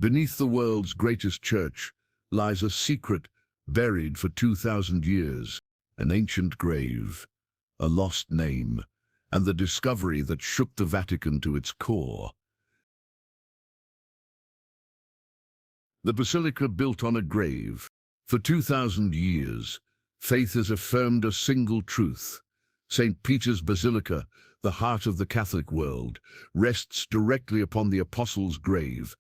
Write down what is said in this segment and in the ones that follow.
Beneath the world's greatest church lies a secret buried for 2,000 years, an ancient grave, a lost name, and the discovery that shook the Vatican to its core. The Basilica built on a grave. For 2,000 years, faith has affirmed a single truth. St. Peter's Basilica, the heart of the Catholic world, rests directly upon the Apostles' grave.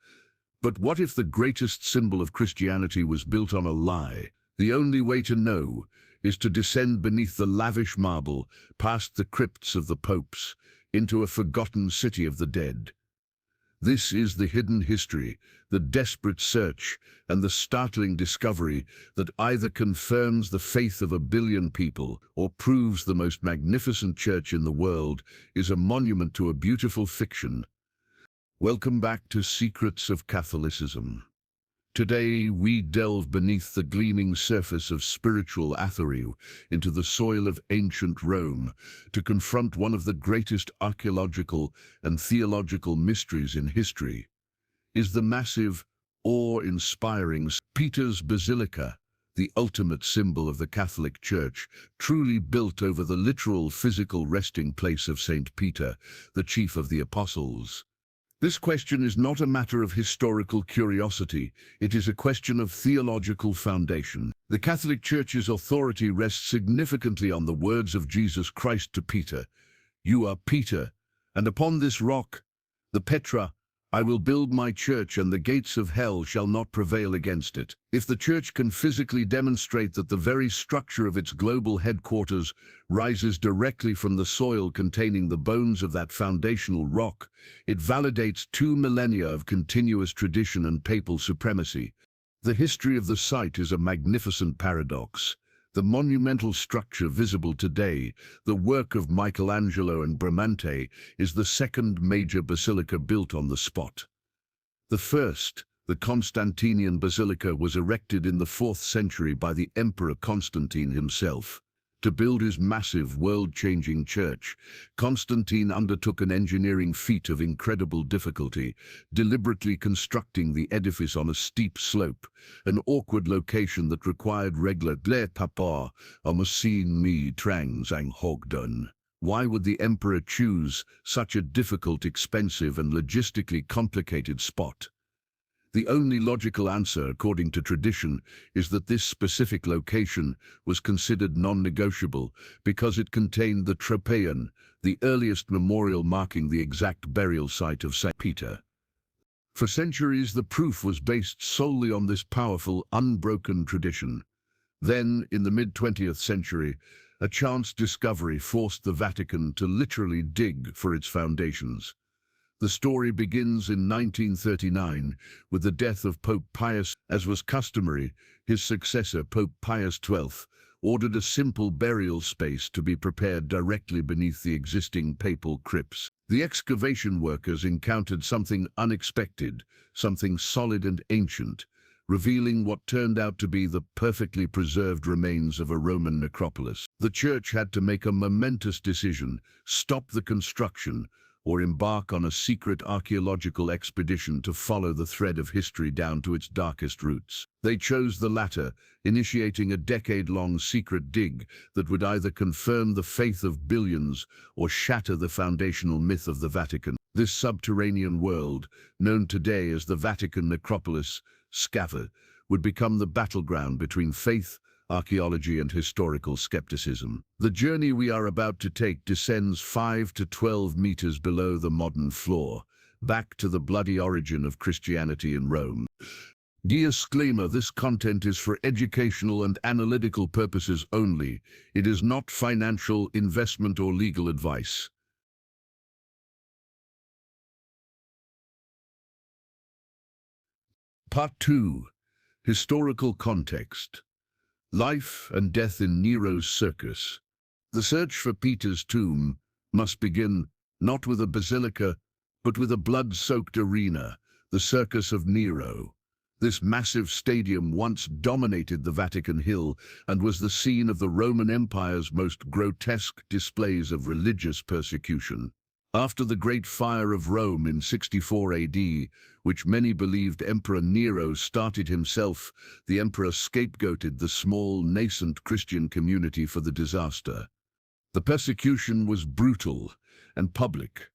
But what if the greatest symbol of Christianity was built on a lie? The only way to know is to descend beneath the lavish marble, past the crypts of the popes, into a forgotten city of the dead. This is the hidden history, the desperate search, and the startling discovery that either confirms the faith of 1 billion people or proves the most magnificent church in the world is a monument to a beautiful fiction. Welcome back to Secrets of Catholicism. Today, we delve beneath the gleaming surface of spiritual athery into the soil of ancient Rome to confront one of the greatest archaeological and theological mysteries in history. Is the massive, awe-inspiring Peter's Basilica, the ultimate symbol of the Catholic Church, truly built over the literal physical resting place of St. Peter, the chief of the Apostles? This question is not a matter of historical curiosity, it is a question of theological foundation. The Catholic Church's authority rests significantly on the words of Jesus Christ to Peter. "You are Peter, and upon this rock, the Petra, I will build my church, and the gates of hell shall not prevail against it." If the Church can physically demonstrate that the very structure of its global headquarters rises directly from the soil containing the bones of that foundational rock, it validates 2 millennia of continuous tradition and papal supremacy. The history of the site is a magnificent paradox. The monumental structure visible today, the work of Michelangelo and Bramante, is the second major basilica built on the spot. The first, the Constantinian Basilica, was erected in the 4th century by the Emperor Constantine himself. To build his massive, world-changing church, Constantine undertook an engineering feat of incredible difficulty, deliberately constructing the edifice on a steep slope, an awkward location that required regular papa seen me trang sang hogdun. Why would the emperor choose such a difficult, expensive, and logistically complicated spot? The only logical answer, according to tradition, is that this specific location was considered non-negotiable because it contained the Tropaion, the earliest memorial marking the exact burial site of St. Peter. For centuries, the proof was based solely on this powerful, unbroken tradition. Then, in the mid-20th century, a chance discovery forced the Vatican to literally dig for its foundations. The story begins in 1939 with the death of Pope Pius. As was customary, his successor, Pope Pius XII, ordered a simple burial space to be prepared directly beneath the existing papal crypts. The excavation workers encountered something unexpected, something solid and ancient, revealing what turned out to be the perfectly preserved remains of a Roman necropolis. The church had to make a momentous decision: stop the construction or embark on a secret archaeological expedition to follow the thread of history down to its darkest roots. They chose the latter, initiating a decade-long secret dig that would either confirm the faith of billions or shatter the foundational myth of the Vatican. This subterranean world, known today as the Vatican Necropolis, SCAVA, would become the battleground between faith, archaeology, and historical skepticism. The journey we are about to take descends 5 to 12 meters below the modern floor, back to the bloody origin of Christianity in Rome. Disclaimer: this content is for educational and analytical purposes only. It is not financial, investment, or legal advice. Part 2. Historical context. Life and death in Nero's Circus. The search for Peter's tomb must begin not with a basilica, but with a blood-soaked arena, the Circus of Nero. This massive stadium once dominated the Vatican Hill and was the scene of the Roman Empire's most grotesque displays of religious persecution. After the Great Fire of Rome in 64 AD, which many believed Emperor Nero started himself, the emperor scapegoated the small, nascent Christian community for the disaster. The persecution was brutal and public.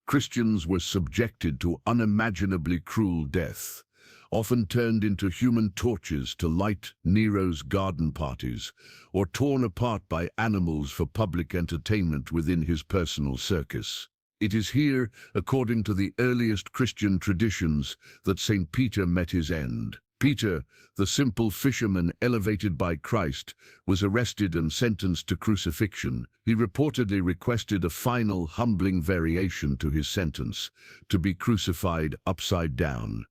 Christians were subjected to unimaginably cruel death, often turned into human torches to light Nero's garden parties, or torn apart by animals for public entertainment within his personal circus. It is here, according to the earliest Christian traditions, that St. Peter met his end. Peter, the simple fisherman elevated by Christ, was arrested and sentenced to crucifixion. He reportedly requested a final, humbling variation to his sentence, to be crucified upside down.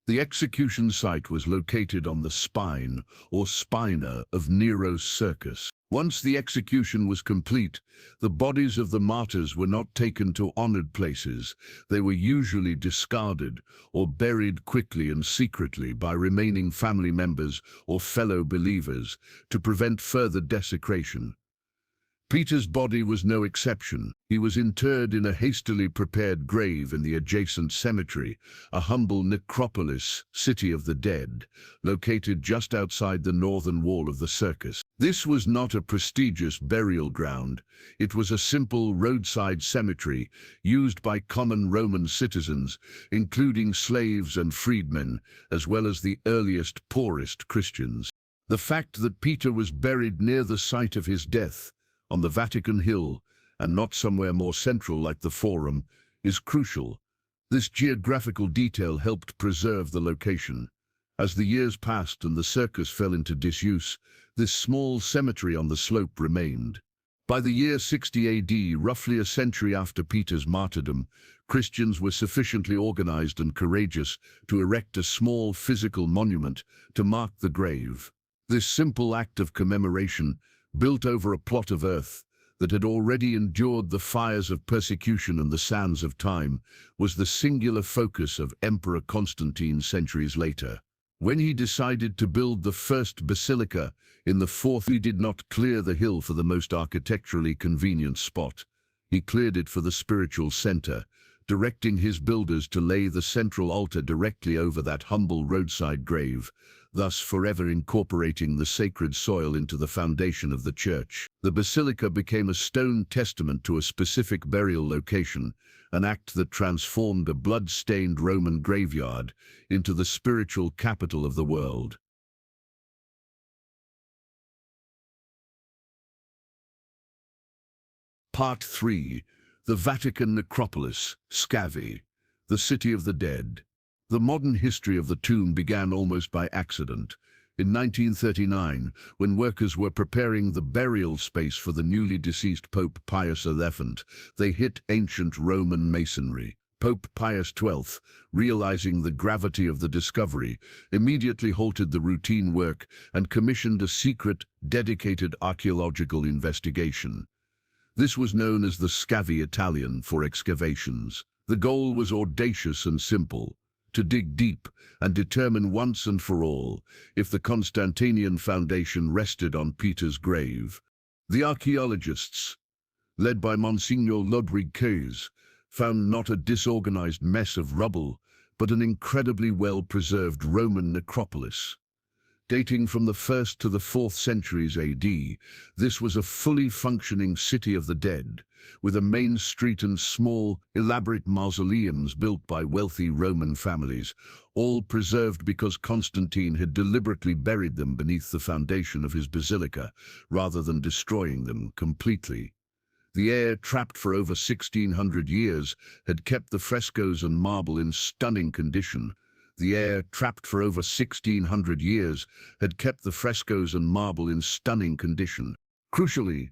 The execution site was located on the spine, or spina, of Nero's Circus. Once the execution was complete, the bodies of the martyrs were not taken to honored places. They were usually discarded or buried quickly and secretly by remaining family members or fellow believers to prevent further desecration. Peter's body was no exception. He was interred in a hastily prepared grave in the adjacent cemetery, a humble necropolis, city of the dead, located just outside the northern wall of the circus. This was not a prestigious burial ground. It was a simple roadside cemetery used by common Roman citizens, including slaves and freedmen, as well as the earliest, poorest Christians. The fact that Peter was buried near the site of his death, on the Vatican Hill, and not somewhere more central like the Forum, is crucial. This geographical detail helped preserve the location. As the years passed and the circus fell into disuse, this small cemetery on the slope remained. By the year 60 AD, roughly a century after Peter's martyrdom, Christians were sufficiently organized and courageous to erect a small physical monument to mark the grave. This simple act of commemoration, built over a plot of earth that had already endured the fires of persecution and the sands of time, was the singular focus of Emperor Constantine centuries later. When he decided to build the first basilica in the fourth, he did not clear the hill for the most architecturally convenient spot. He cleared it for the spiritual center, directing his builders to lay the central altar directly over that humble roadside grave, thus forever incorporating the sacred soil into the foundation of the church. The basilica became a stone testament to a specific burial location, an act that transformed a blood-stained Roman graveyard into the spiritual capital of the world. Part 3. The Vatican Necropolis, Scavi, the City of the Dead. The modern history of the tomb began almost by accident. In 1939, when workers were preparing the burial space for the newly deceased Pope Pius XI, they hit ancient Roman masonry. Pope Pius XII, realizing the gravity of the discovery, immediately halted the routine work and commissioned a secret, dedicated archaeological investigation. This was known as the Scavi, Italian for excavations. The goal was audacious and simple: to dig deep and determine once and for all if the Constantinian foundation rested on Peter's grave. The archaeologists, led by Monsignor Ludwig Kays, found not a disorganized mess of rubble, but an incredibly well-preserved Roman necropolis. Dating from the 1st to the 4th centuries AD, this was a fully functioning city of the dead, with a main street and small, elaborate mausoleums built by wealthy Roman families, all preserved because Constantine had deliberately buried them beneath the foundation of his basilica, rather than destroying them completely. The air, trapped for over 1,600 years, had kept the frescoes and marble in stunning condition. The air, trapped for over 1,600 years, had kept the frescoes and marble in stunning condition. Crucially,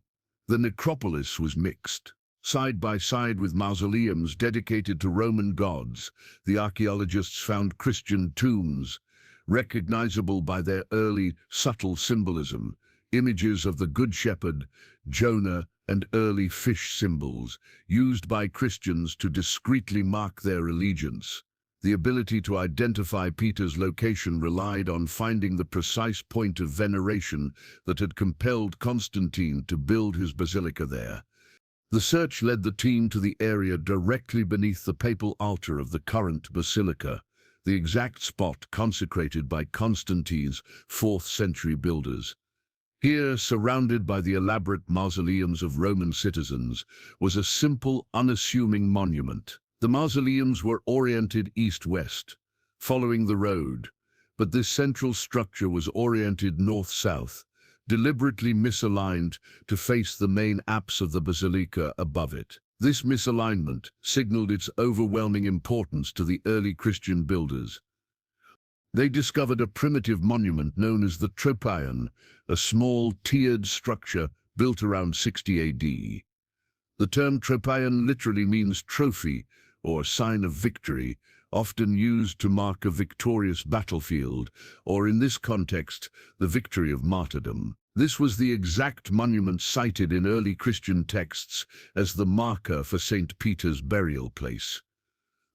the necropolis was mixed. Side by side with mausoleums dedicated to Roman gods, the archaeologists found Christian tombs, recognizable by their early, subtle symbolism, images of the Good Shepherd, Jonah, and early fish symbols, used by Christians to discreetly mark their allegiance. The ability to identify Peter's location relied on finding the precise point of veneration that had compelled Constantine to build his basilica there. The search led the team to the area directly beneath the papal altar of the current basilica, the exact spot consecrated by Constantine's 4th century builders. Here, surrounded by the elaborate mausoleums of Roman citizens, was a simple, unassuming monument. The mausoleums were oriented east-west, following the road, but this central structure was oriented north-south, deliberately misaligned to face the main apse of the basilica above it. This misalignment signaled its overwhelming importance to the early Christian builders. They discovered a primitive monument known as the Tropaion, a small, tiered structure built around 60 AD. The term Tropaion literally means trophy or sign of victory, often used to mark a victorious battlefield, or in this context, the victory of martyrdom. This was the exact monument cited in early Christian texts as the marker for St. Peter's burial place.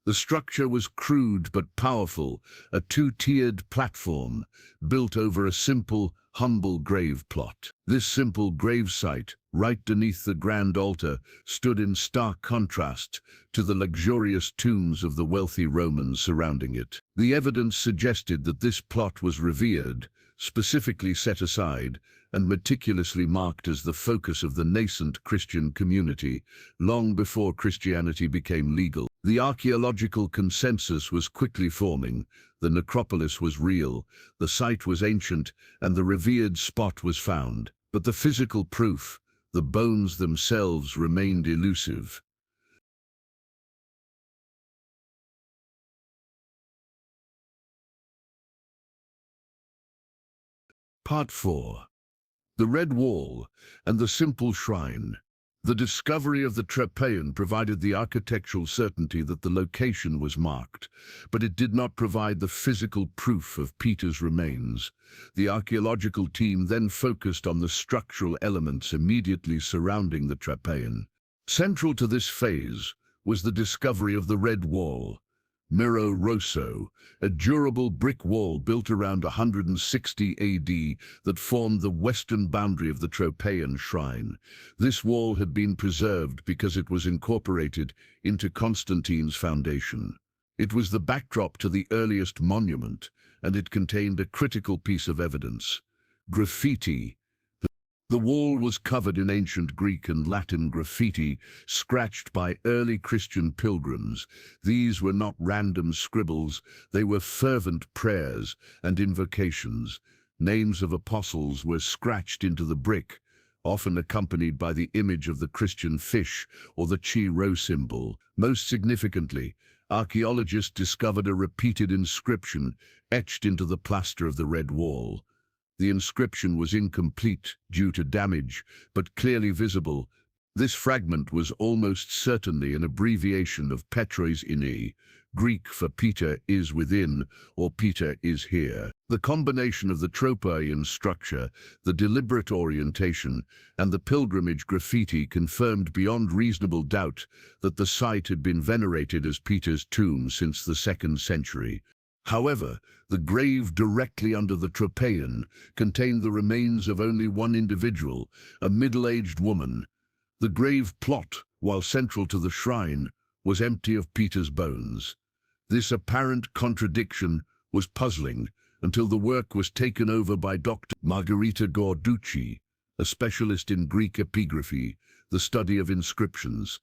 The structure was crude but powerful, a two-tiered platform built over a simple, humble grave plot. This simple grave site, right beneath the grand altar, stood in stark contrast to the luxurious tombs of the wealthy Romans surrounding it. The evidence suggested that this plot was revered, specifically set aside, and meticulously marked as the focus of the nascent Christian community, long before Christianity became legal. The archaeological consensus was quickly forming. The necropolis was real, the site was ancient, and the revered spot was found. But the physical proof, the bones themselves, remained elusive. Part 4. The Red Wall and the Simple Shrine. The discovery of the Tropaion provided the architectural certainty that the location was marked, but it did not provide the physical proof of Peter's remains. The archaeological team then focused on the structural elements immediately surrounding the Tropaion. Central to this phase was the discovery of the Red Wall, Nero, a durable brick wall built around 160 AD that formed the western boundary of the Tropaion shrine. This wall had been preserved because it was incorporated into Constantine's foundation. It was the backdrop to the earliest monument, and it contained a critical piece of evidence: graffiti. The wall was covered in ancient Greek and Latin graffiti, scratched by early Christian pilgrims. These were not random scribbles, they were fervent prayers and invocations. Names of apostles were scratched into the brick, often accompanied by the image of the Christian fish or the Chi-Rho symbol. Most significantly, archaeologists discovered a repeated inscription etched into the plaster of the Red Wall. The inscription was incomplete due to damage, but clearly visible. This fragment was almost certainly an abbreviation of Petros ini, Greek for Peter is within, or Peter is here. The combination of the Tropaion structure, the deliberate orientation, and the pilgrimage graffiti confirmed beyond reasonable doubt that the site had been venerated as Peter's tomb since the 2nd century. However, the grave directly under the Tropaion contained the remains of only one individual, a middle-aged woman. The grave plot, while central to the shrine, was empty of Peter's bones. This apparent contradiction was puzzling until the work was taken over by Dr. Margherita Guarducci, a specialist in Greek epigraphy, the study of inscriptions.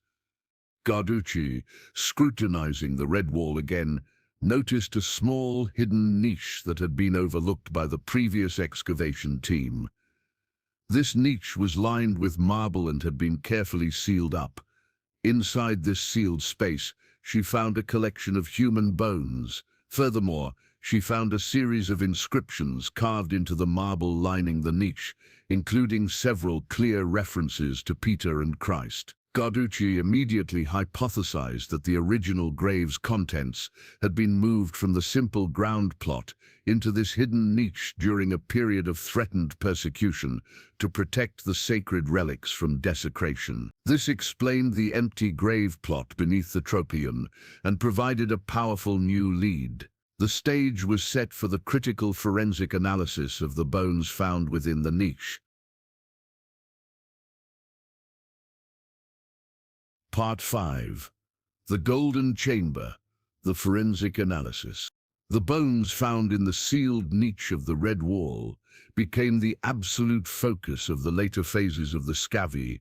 Guarducci, scrutinizing the Red Wall again, noticed a small, hidden niche that had been overlooked by the previous excavation team. This niche was lined with marble and had been carefully sealed up. Inside this sealed space, she found a collection of human bones. Furthermore, she found a series of inscriptions carved into the marble lining the niche, including several clear references to Peter and Christ. Guarducci immediately hypothesized that the original grave's contents had been moved from the simple ground plot into this hidden niche during a period of threatened persecution to protect the sacred relics from desecration. This explained the empty grave plot beneath the Tropaion and provided a powerful new lead. The stage was set for the critical forensic analysis of the bones found within the niche. Part 5. The Golden Chamber, the Forensic Analysis. The bones found in the sealed niche of the Red Wall became the absolute focus of the later phases of the Scavi.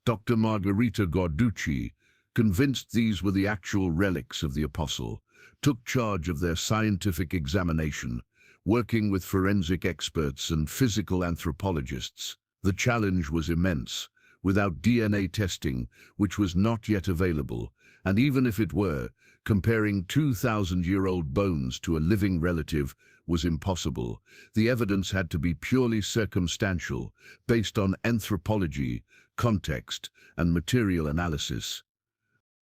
Dr. Margherita Guarducci, convinced these were the actual relics of the apostle, took charge of their scientific examination, working with forensic experts and physical anthropologists. The challenge was immense. Without DNA testing, which was not yet available, and even if it were, comparing 2,000-year-old bones to a living relative was impossible. The evidence had to be purely circumstantial, based on anthropology, context, and material analysis.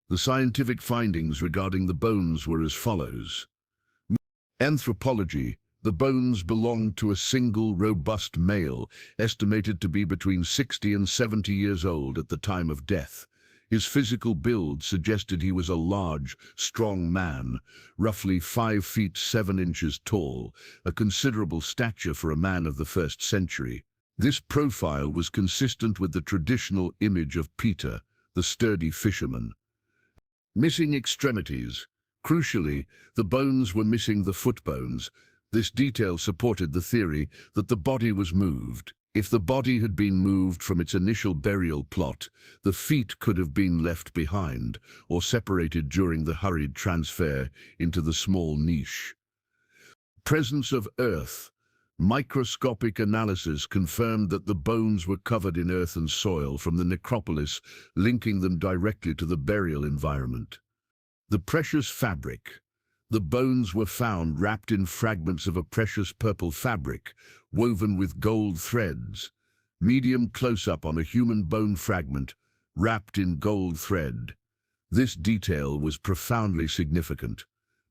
The scientific findings regarding the bones were as follows. Anthropology. The bones belonged to a single, robust male, estimated to be between 60 and 70 years old at the time of death. His physical build suggested he was a large, strong man, roughly 5 feet 7 inches tall, a considerable stature for a man of the 1st century. This profile was consistent with the traditional image of Peter, the sturdy fisherman. Missing extremities. Crucially, the bones were missing the foot bones. This detail supported the theory that the body was moved. If the body had been moved from its initial burial plot, the feet could have been left behind or separated during the hurried transfer into the small niche. Presence of earth. Microscopic analysis confirmed that the bones were covered in earth and soil from the necropolis, linking them directly to the burial environment. The precious fabric. The bones were found wrapped in fragments of a precious purple fabric, woven with gold threads. Medium close-up on a human bone fragment, wrapped in gold thread. This detail was profoundly significant.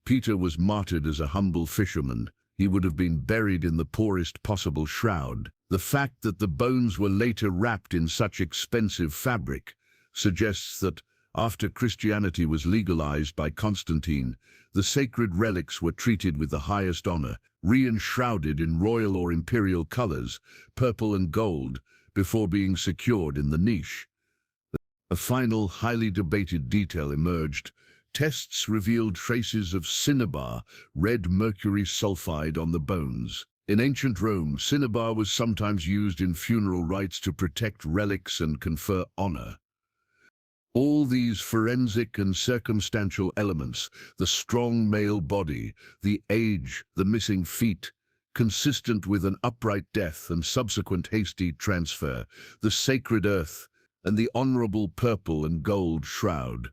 Peter was martyred as a humble fisherman. He would have been buried in the poorest possible shroud. The fact that the bones were later wrapped in such expensive fabric suggests that, after Christianity was legalized by Constantine, the sacred relics were treated with the highest honor, re-enshrouded in royal or imperial colors, purple and gold, before being secured in the niche. A final, highly debated detail emerged. Tests revealed traces of cinnabar, red mercury sulfide, on the bones. In ancient Rome, cinnabar was sometimes used in funeral rites to protect relics and confer honor. All these forensic and circumstantial elements, the strong male body, the age, the missing feet, consistent with an upright death and subsequent hasty transfer, the sacred earth, and the honorable purple and gold shroud,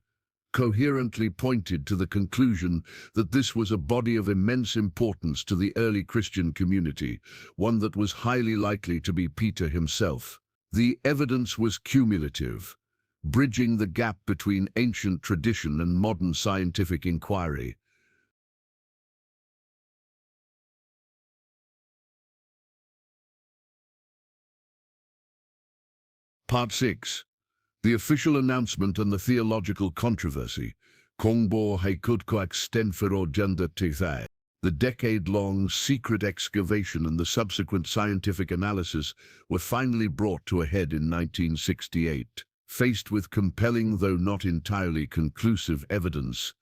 coherently pointed to the conclusion that this was a body of immense importance to the early Christian community, one that was highly likely to be Peter himself. The evidence was cumulative, bridging the gap between ancient tradition and modern scientific inquiry. Part 6. The official announcement and the theological controversy. Kongbo Haikutkoak Stenfero Junda Tithai. The decade-long secret excavation and the subsequent scientific analysis were finally brought to a head in 1968. Faced with compelling, though not entirely conclusive, evidence,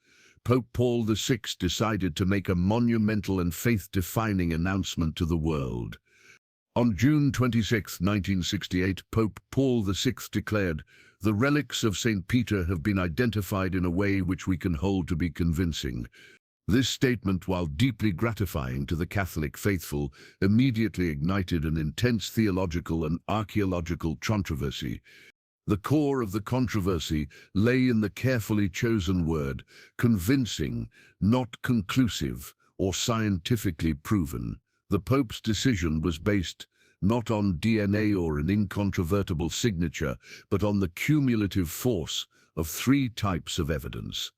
Pope Paul VI decided to make a monumental and faith-defining announcement to the world. On June 26, 1968, Pope Paul VI declared, "The relics of St. Peter have been identified in a way which we can hold to be convincing." This statement, while deeply gratifying to the Catholic faithful, immediately ignited an intense theological and archaeological controversy. The core of the controversy lay in the carefully chosen word, convincing, not conclusive or scientifically proven. The Pope's decision was based not on DNA or an incontrovertible signature, but on the cumulative force of 3 types of evidence.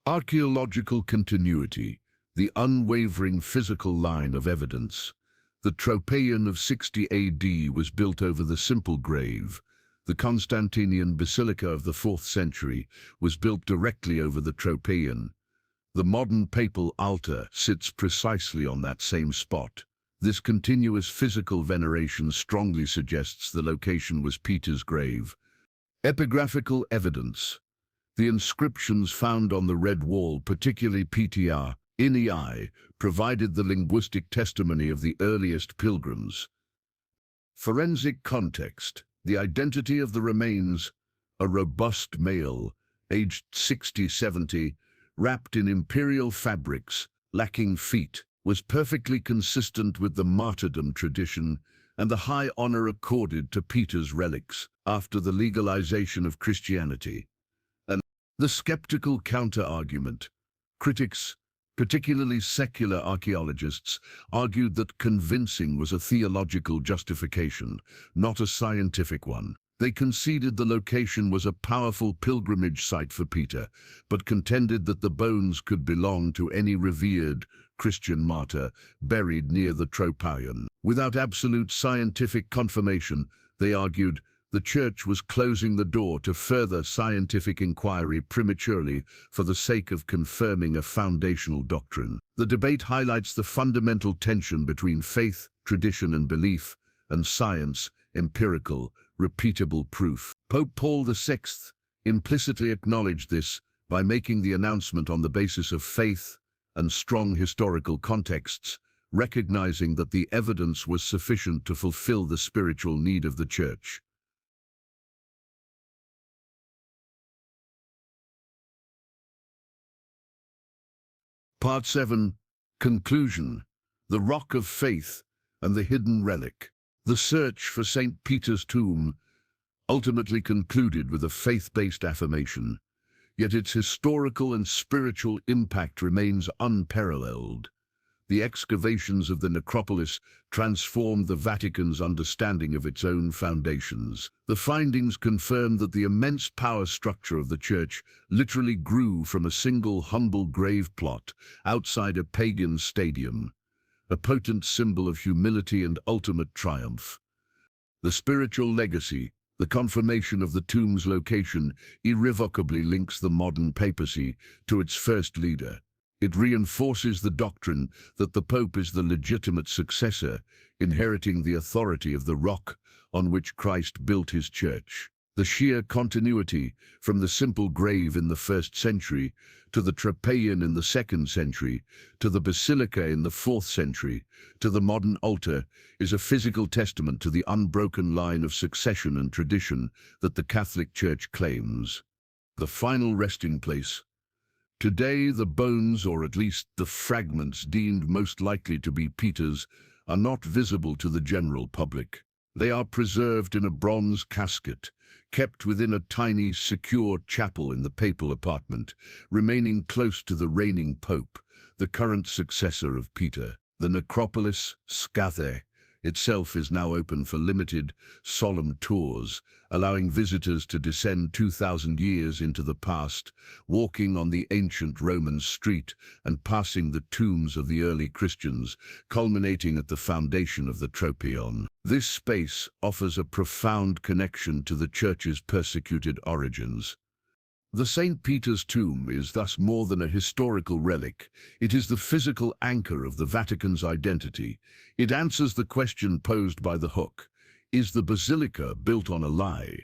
Archaeological continuity, the unwavering physical line of evidence. The Tropeion of 60 AD was built over the simple grave. The Constantinian Basilica of the 4th century was built directly over the Tropeion. The modern papal altar sits precisely on that same spot. This continuous physical veneration strongly suggests the location was Peter's grave. Epigraphical evidence. The inscriptions found on the Red Wall, particularly PTR, INEI, provided the linguistic testimony of the earliest pilgrims. Forensic context. The identity of the remains, a robust male, aged 60-70, wrapped in imperial fabrics, lacking feet, was perfectly consistent with the martyrdom tradition and the high honor accorded to Peter's relics after the legalization of Christianity. And the skeptical counter-argument. Critics, particularly secular archaeologists, argued that convincing was a theological justification, not a scientific one. They conceded the location was a powerful pilgrimage site for Peter, but contended that the bones could belong to any revered Christian martyr buried near the Tropaion. Without absolute scientific confirmation, they argued, the Church was closing the door to further scientific inquiry prematurely for the sake of confirming a foundational doctrine. The debate highlights the fundamental tension between faith, tradition and belief, and science, empirical, repeatable proof. Pope Paul VI implicitly acknowledged this by making the announcement on the basis of faith and strong historical contexts, recognizing that the evidence was sufficient to fulfill the spiritual need of the Church. Part 7. Conclusion. The Rock of Faith and the Hidden Relic. The search for St. Peter's tomb ultimately concluded with a faith-based affirmation, yet its historical and spiritual impact remains unparalleled. The excavations of the necropolis transformed the Vatican's understanding of its own foundations. The findings confirmed that the immense power structure of the Church literally grew from a single humble grave plot outside a pagan stadium, a potent symbol of humility and ultimate triumph. The spiritual legacy, the confirmation of the tomb's location, irrevocably links the modern papacy to its first leader. It reinforces the doctrine that the Pope is the legitimate successor, inheriting the authority of the rock on which Christ built his Church. The sheer continuity from the simple grave in the 1st century to the Tropaion in the 2nd century to the Basilica in the 4th century to the modern altar is a physical testament to the unbroken line of succession and tradition that the Catholic Church claims. The final resting place. Today, the bones, or at least the fragments deemed most likely to be Peter's, are not visible to the general public. They are preserved in a bronze casket, kept within a tiny, secure chapel in the papal apartment, remaining close to the reigning pope, the current successor of Peter. The necropolis, Scathe, itself is now open for limited, solemn tours, allowing visitors to descend 2,000 years into the past, walking on the ancient Roman street and passing the tombs of the early Christians, culminating at the foundation of the Tropaion. This space offers a profound connection to the Church's persecuted origins. The St. Peter's tomb is thus more than a historical relic. It is the physical anchor of the Vatican's identity. It answers the question posed by the hook: is the Basilica built on a lie?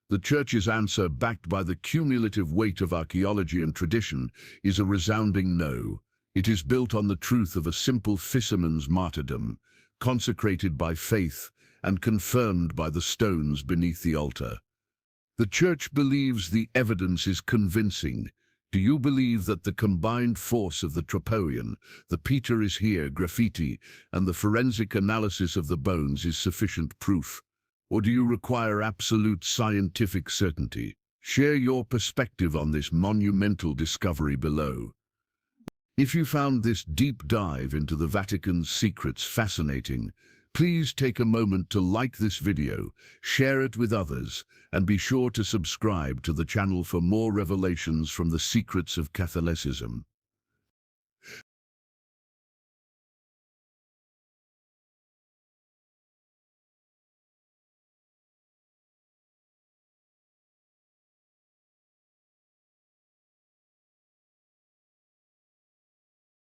The Church's answer, backed by the cumulative weight of archaeology and tradition, is a resounding no. It is built on the truth of a simple fisherman's martyrdom, consecrated by faith and confirmed by the stones beneath the altar. The Church believes the evidence is convincing. Do you believe that the combined force of the Tropaion, the Peter is here graffiti, and the forensic analysis of the bones is sufficient proof? Or do you require absolute scientific certainty? Share your perspective on this monumental discovery below. If you found this deep dive into the Vatican's secrets fascinating, please take a moment to like this video, share it with others, and be sure to subscribe to the channel for more revelations from the secrets of Catholicism.